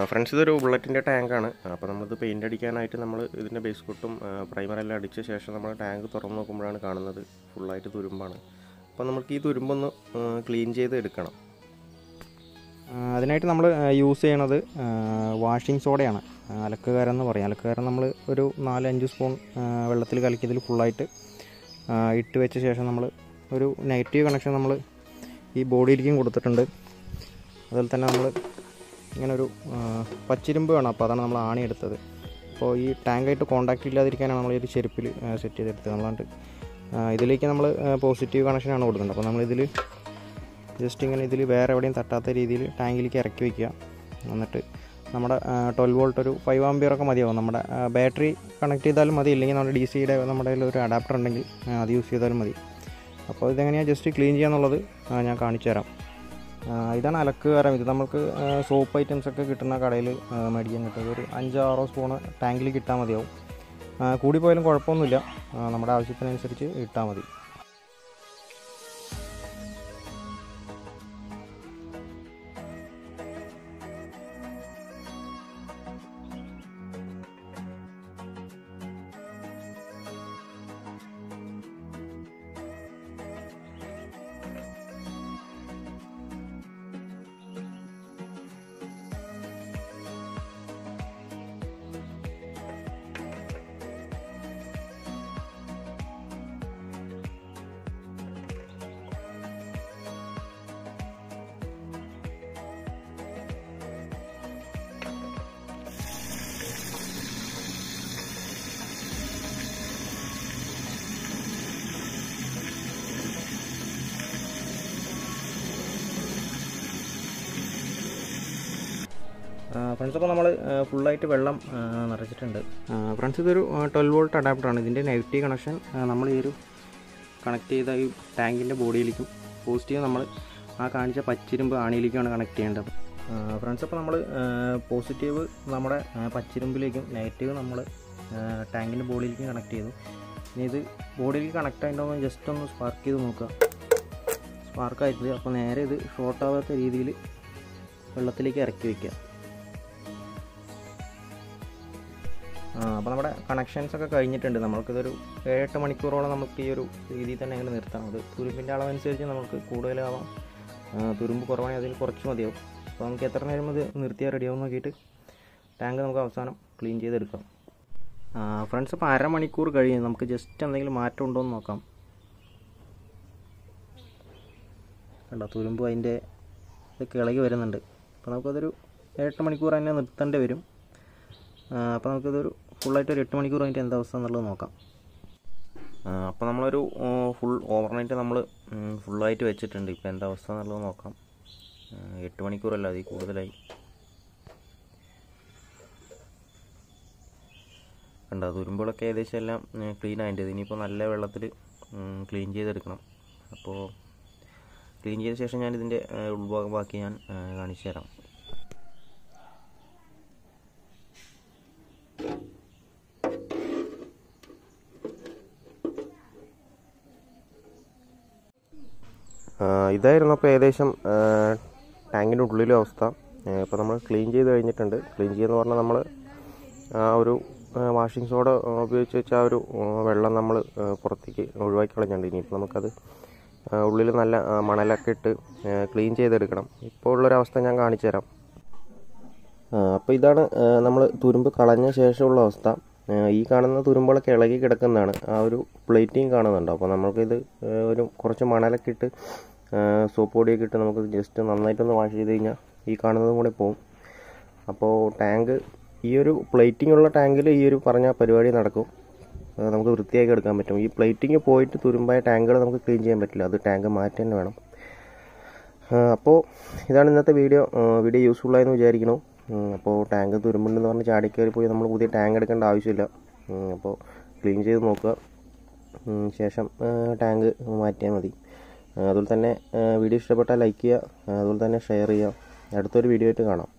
Friends, ഇതൊരു ബുള്ളറ്റിൻ്റെ ടാങ്കാണ്. അപ്പോൾ നമ്മളിത് പെയിൻ്റ് അടിക്കാനായിട്ട് നമ്മൾ ഇതിൻ്റെ ബേസ് കോട്ടും പ്രൈമറെല്ലാം അടിച്ച ശേഷം നമ്മൾ ടാങ്ക് തുറന്ന് നോക്കുമ്പോഴാണ് കാണുന്നത് ഫുള്ളായിട്ട് തുരുമ്പാണ്. അപ്പോൾ നമുക്ക് ഈ തുരുമ്പൊന്ന് ക്ലീൻ ചെയ്ത് എടുക്കണം. അതിനായിട്ട് നമ്മൾ യൂസ് ചെയ്യണത് വാഷിംഗ് സോഡയാണ്. അലക്കുകാരം എന്ന് പറയും. അലക്കുകാരം നമ്മൾ ഒരു 4-5 സ്പൂൺ വെള്ളത്തിൽ കലക്കിയതിൽ ഫുള്ളായിട്ട് ഇട്ട് വെച്ച ശേഷം നമ്മൾ ഒരു നെഗറ്റീവ് കണക്ഷൻ നമ്മൾ ഈ ബോഡിയിലേക്കും കൊടുത്തിട്ടുണ്ട്. അതുപോലെ തന്നെ നമ്മൾ ഇങ്ങനൊരു പച്ചിരുമ്പ് വേണം. അപ്പോൾ അതാണ് നമ്മൾ ആണി എടുത്തത്. അപ്പോൾ ഈ ടാങ്കായിട്ട് കോൺടാക്റ്റ് ഇല്ലാതിരിക്കാനാണ് നമ്മൾ ഈ ഒരു ചെരുപ്പിൽ സെറ്റ് ചെയ്തെടുത്തത്. നമ്മളാണ്ട് ഇതിലേക്ക് നമ്മൾ പോസിറ്റീവ് കണക്ഷനാണ് കൊടുക്കുന്നത്. അപ്പോൾ നമ്മളിതിൽ ജസ്റ്റ് ഇങ്ങനെ ഇതിൽ വേറെ എവിടെയും തട്ടാത്ത രീതിയിൽ ടാങ്കിലേക്ക് ഇറക്കി വയ്ക്കുക. എന്നിട്ട് നമ്മുടെ 12 വോൾട്ട് ഒരു 5 ആമ്പിയറൊക്കെ മതിയാവും. നമ്മുടെ ബാറ്ററി കണക്ട് ചെയ്താലും മതി, ഇല്ലെങ്കിൽ നമ്മുടെ DC-യുടെ നമ്മുടെ കയ്യിൽ ഒരു അഡാപ്റ്റർ ഉണ്ടെങ്കിൽ അത് യൂസ് ചെയ്താലും മതി. അപ്പോൾ ഇതെങ്ങനെയാണ് ജസ്റ്റ് ക്ലീൻ ചെയ്യാന്നുള്ളത് ഞാൻ കാണിച്ചു തരാം. ഇതാണ് അലക്കുകാരം. ഇത് നമുക്ക് സോപ്പ് ഐറ്റംസൊക്കെ കിട്ടുന്ന കടയിൽ മേടിക്കാൻ കിട്ടും. ഒരു 5-6 സ്പൂണ് ടാങ്കിൽ ഇട്ടാൽ മതിയാവും. കൂടിപ്പോയാലും കുഴപ്പമൊന്നുമില്ല, നമ്മുടെ ആവശ്യത്തിനനുസരിച്ച് ഇട്ടാൽ മതി. ഫ്രണ്ട്സ്, അപ്പോൾ നമ്മൾ ഫുള്ളായിട്ട് വെള്ളം നിറച്ചിട്ടുണ്ട്. ഫ്രണ്ട്സ്, ഇതൊരു 12 വോൾട്ട് അഡാപ്റ്ററാണ്. ഇതിൻ്റെ നെഗറ്റീവ് കണക്ഷൻ നമ്മൾ ഈ ഒരു കണക്ട് ചെയ്ത ഈ ടാങ്കിൻ്റെ ബോഡിയിലേക്കും പോസിറ്റീവ് നമ്മൾ ആ കാണിച്ച പച്ചിരുമ്പ് ആണിയിലേക്കാണ് കണക്ട് ചെയ്യേണ്ടത്. ഫ്രണ്ട്സ്, അപ്പോൾ നമ്മൾ പോസിറ്റീവ് നമ്മുടെ പച്ചിരുമ്പിലേക്കും നെഗറ്റീവ് നമ്മൾ ടാങ്കിൻ്റെ ബോഡിയിലേക്കും കണക്ട് ചെയ്തു. ഇനി ഇത് ബോഡിയിലേക്ക് കണക്ട് ആയിട്ടുണ്ടോ ജസ്റ്റ് ഒന്ന് സ്പാർക്ക് ചെയ്ത് നോക്കുക. സ്പാർക്കായിട്ട് അപ്പോൾ നേരെ ഇത് ഷോർട്ട് ആവാത്ത രീതിയിൽ വെള്ളത്തിലേക്ക് ഇറക്കി വയ്ക്കുക. അപ്പോൾ നമ്മുടെ കണക്ഷൻസൊക്കെ കഴിഞ്ഞിട്ടുണ്ട്. നമുക്കിതൊരു 7-8 മണിക്കൂറോളം നമുക്ക് ഈ ഒരു രീതിയിൽ തന്നെ അങ്ങനെ നിർത്താം. അത് തുരുമ്പിൻ്റെ അളവനുസരിച്ച് നമുക്ക് കൂടുതലാവാം. തുരുമ്പ് കുറവാണെങ്കിൽ അതിൽ കുറച്ച് മതിയാവും. അപ്പോൾ നമുക്ക് എത്ര നേരം അത് നിർത്തിയാൽ റെഡിയാവും നോക്കിയിട്ട് ടാങ്ക് നമുക്ക് അവസാനം ക്ലീൻ ചെയ്തെടുക്കാം. ഫ്രണ്ട്സ്, അപ്പോൾ 1/2 മണിക്കൂർ കഴിയും. നമുക്ക് ജസ്റ്റ് എന്തെങ്കിലും മാറ്റം ഉണ്ടോ എന്ന് നോക്കാം. കണ്ടോ, തുരുമ്പ് അതിൻ്റെ ഇതൊക്കെ ഇളകി വരുന്നുണ്ട്. അപ്പോൾ നമുക്കതൊരു 8 മണിക്കൂർ തന്നെ നിർത്തേണ്ടി വരും. അപ്പോൾ നമുക്കിതൊരു ഫുള്ളായിട്ട് ഒരു 8 മണിക്കൂർ കഴിഞ്ഞിട്ട് എന്താ അവസ്ഥ എന്നുള്ളത് നോക്കാം. അപ്പോൾ നമ്മളൊരു ഫുൾ ഓവർനൈറ്റ് നമ്മൾ ഫുള്ളായിട്ട് വെച്ചിട്ടുണ്ട്. ഇപ്പോൾ എന്താ അവസ്ഥ എന്നുള്ളത് നോക്കാം. 8 മണിക്കൂറല്ല, അതിൽ കൂടുതലായി. കണ്ടോ, തുരുമ്പുകളൊക്കെ ഏകദേശം എല്ലാം ക്ലീൻ ആയിട്ടുണ്ട്. ഇനിയിപ്പോൾ നല്ല വെള്ളത്തിൽ ക്ലീൻ ചെയ്തെടുക്കണം. അപ്പോൾ ക്ലീൻ ചെയ്ത ശേഷം ഞാനിതിൻ്റെ ഉൾഭാഗം ബാക്കി ഞാൻ കാണിച്ചു തരാം. ഇതായിരുന്നു അപ്പോൾ ഏകദേശം ടാങ്കിൻ്റെ ഉള്ളിലെ അവസ്ഥ. ഇപ്പോൾ നമ്മൾ ക്ലീൻ ചെയ്ത് കഴിഞ്ഞിട്ടുണ്ട്. ക്ലീൻ ചെയ്യുമെന്ന് പറഞ്ഞാൽ നമ്മൾ ആ ഒരു വാഷിംഗ് സോഡ ഉപയോഗിച്ച് വെച്ച ആ ഒരു വെള്ളം നമ്മൾ പുറത്തേക്ക് ഒഴിവാക്കി കളഞ്ഞിട്ടുണ്ട്. ഇനിയിപ്പോൾ നമുക്കത് ഉള്ളിൽ നല്ല മണലൊക്കെ ഇട്ട് ക്ലീൻ ചെയ്തെടുക്കണം. ഇപ്പോൾ ഉള്ളൊരവസ്ഥ ഞാൻ കാണിച്ചു തരാം. അപ്പോൾ ഇതാണ് നമ്മൾ തുരുമ്പ് കളഞ്ഞ ശേഷമുള്ള അവസ്ഥ. ഈ കാണുന്ന തുരുമ്പുകളൊക്കെ ഇളകി കിടക്കുന്നതാണ്. ആ ഒരു പ്ലേറ്റിങ് കാണുന്നുണ്ടോ? അപ്പോൾ നമുക്കിത് ഒരു കുറച്ച് മണലൊക്കെ ഇട്ട് സോപ്പ് പൊടിയൊക്കെ ഇട്ട് നമുക്ക് ജസ്റ്റ് നന്നായിട്ടൊന്ന് വാഷ് ചെയ്ത് കഴിഞ്ഞാൽ ഈ കാണുന്നതും കൂടെ പോകും. അപ്പോൾ ടാങ്ക് ഈ ഒരു പ്ലേറ്റിംഗ് ഉള്ള ടാങ്കിൽ ഈ ഒരു പറഞ്ഞ പരിപാടി നടക്കും. നമുക്ക് വൃത്തിയാക്കി എടുക്കാൻ പറ്റും. ഈ പ്ലേറ്റിങ് പോയിട്ട് തുരുമ്പായ ടാങ്കുകൾ നമുക്ക് ക്ലീൻ ചെയ്യാൻ പറ്റില്ല. അത് ടാങ്ക് മാറ്റി തന്നെ വേണം. അപ്പോൾ ഇതാണ് ഇന്നത്തെ വീഡിയോ യൂസ്ഫുള്ളായെന്ന് വിചാരിക്കുന്നു. അപ്പോൾ ടാങ്ക് തുരുമ്പുണ്ടെന്ന് പറഞ്ഞ് ചാടിക്കയറി പോയി നമ്മൾ പുതിയ ടാങ്ക് എടുക്കേണ്ട ആവശ്യമില്ല. അപ്പോൾ ക്ലീൻ ചെയ്ത് നോക്കുക, ശേഷം ടാങ്ക് മാറ്റിയാൽ മതി. അതുപോലെ തന്നെ വീഡിയോ ഇഷ്ടപ്പെട്ടാൽ ലൈക്ക് ചെയ്യുക, അതുപോലെ തന്നെ ഷെയർ ചെയ്യുക. അടുത്തൊരു വീഡിയോ ആയിട്ട് കാണാം.